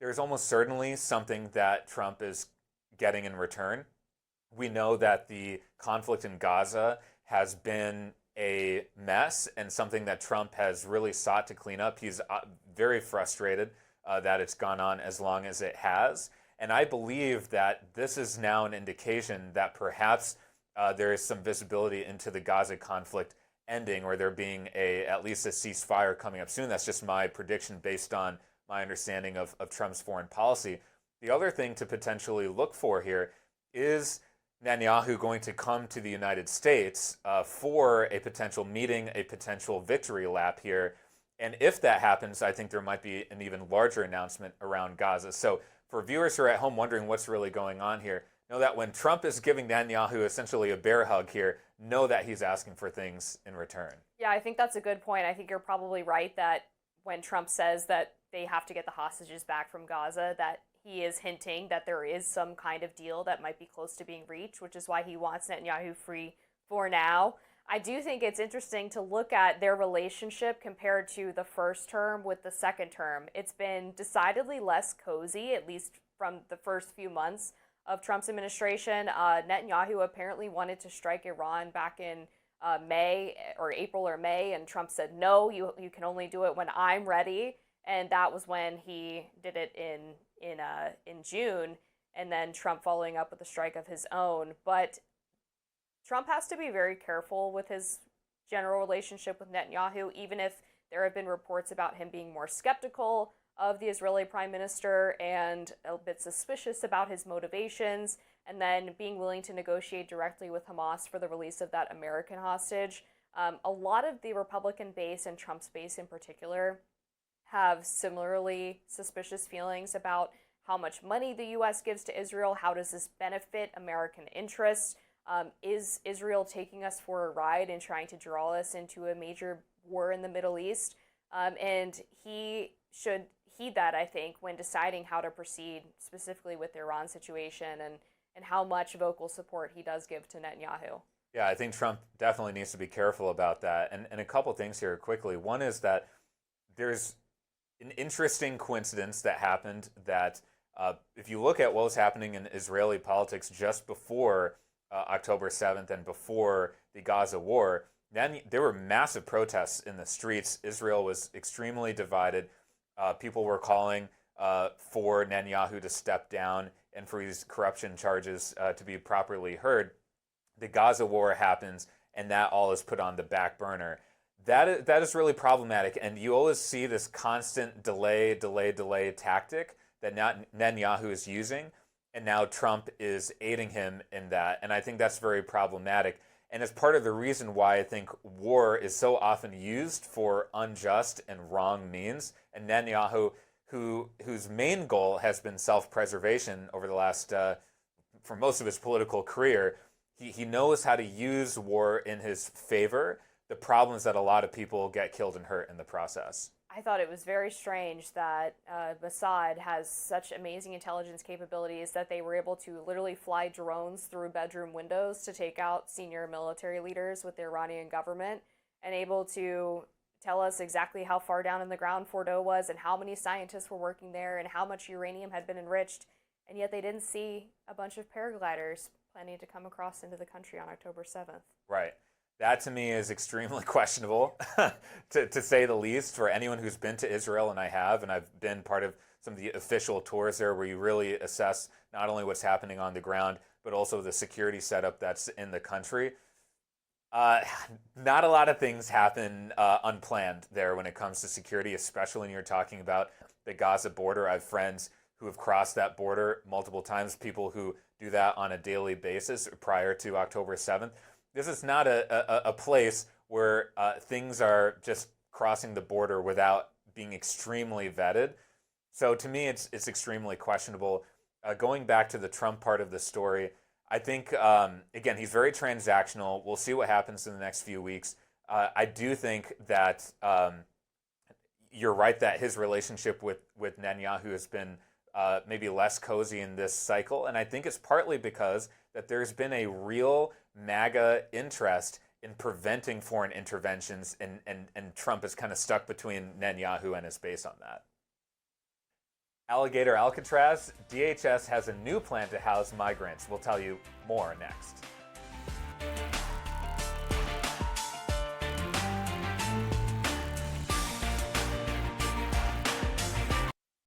there's almost certainly something that Trump is getting in return. We know that the conflict in Gaza has been a mess and something that Trump has really sought to clean up. He's very frustrated that it's gone on as long as it has. And I believe that this is now an indication that perhaps there is some visibility into the Gaza conflict ending, or there being at least a ceasefire coming up soon. That's just my prediction based on my understanding of Trump's foreign policy. The other thing to potentially look for here is Netanyahu going to come to the United States for a potential meeting, a potential victory lap here. And if that happens, I think there might be an even larger announcement around Gaza. So for viewers who are at home wondering what's really going on here, know that when Trump is giving Netanyahu essentially a bear hug here, know that he's asking for things in return. Yeah, I think that's a good point. I think you're probably right that when Trump says that they have to get the hostages back from Gaza, that he is hinting that there is some kind of deal that might be close to being reached, which is why he wants Netanyahu free for now. I do think it's interesting to look at their relationship compared to the first term with the second term. It's been decidedly less cozy, at least from the first few months of Trump's administration. Netanyahu apparently wanted to strike Iran back in May or April or May, and Trump said, no, you can only do it when I'm ready. And that was when he did it in June, and then Trump following up with a strike of his own. But Trump has to be very careful with his general relationship with Netanyahu, even if there have been reports about him being more skeptical of the Israeli prime minister and a bit suspicious about his motivations, and then being willing to negotiate directly with Hamas for the release of that American hostage. A lot of the Republican base, and Trump's base in particular, have similarly suspicious feelings about how much money the U.S. gives to Israel. How does this benefit American interests? Is Israel taking us for a ride and trying to draw us into a major war in the Middle East? And he should heed that, I think, when deciding how to proceed specifically with the Iran situation, and how much vocal support he does give to Netanyahu. Yeah, I think Trump definitely needs to be careful about that. And a couple things here quickly. One is that there's an interesting coincidence that happened that if you look at what was happening in Israeli politics just before October 7th and before the Gaza war, then there were massive protests in the streets. Israel was extremely divided. People were calling for Netanyahu to step down and for these corruption charges to be properly heard. The Gaza war happens, and that all is put on the back burner. That is really problematic, and you always see this constant delay tactic that Netanyahu is using, and now Trump is aiding him in that, and I think that's very problematic. And it's part of the reason why I think war is so often used for unjust and wrong means. And Netanyahu, whose main goal has been self-preservation over the last, for most of his political career, he knows how to use war in his favor. The problem is that a lot of people get killed and hurt in the process. I thought it was very strange that Mossad has such amazing intelligence capabilities that they were able to literally fly drones through bedroom windows to take out senior military leaders with the Iranian government, and able to tell us exactly how far down in the ground Fordo was and how many scientists were working there and how much uranium had been enriched, and yet they didn't see a bunch of paragliders planning to come across into the country on October 7th. Right. That to me is extremely questionable, to say the least, for anyone who's been to Israel, and I have, and I've been part of some of the official tours there where you really assess not only what's happening on the ground, but also the security setup that's in the country. Not a lot of things happen unplanned there when it comes to security, especially when you're talking about the Gaza border. I have friends who have crossed that border multiple times, people who do that on a daily basis prior to October 7th. This is not a place where things are just crossing the border without being extremely vetted. So to me, it's extremely questionable. Going back to the Trump part of the story, I think, again, he's very transactional. We'll see what happens in the next few weeks. I do think that you're right that his relationship with Netanyahu has been maybe less cozy in this cycle. And I think it's partly because that there's been a real MAGA interest in preventing foreign interventions, and Trump is kind of stuck between Netanyahu and his base on that. Alligator Alcatraz, DHS has a new plan to house migrants. We'll tell you more next.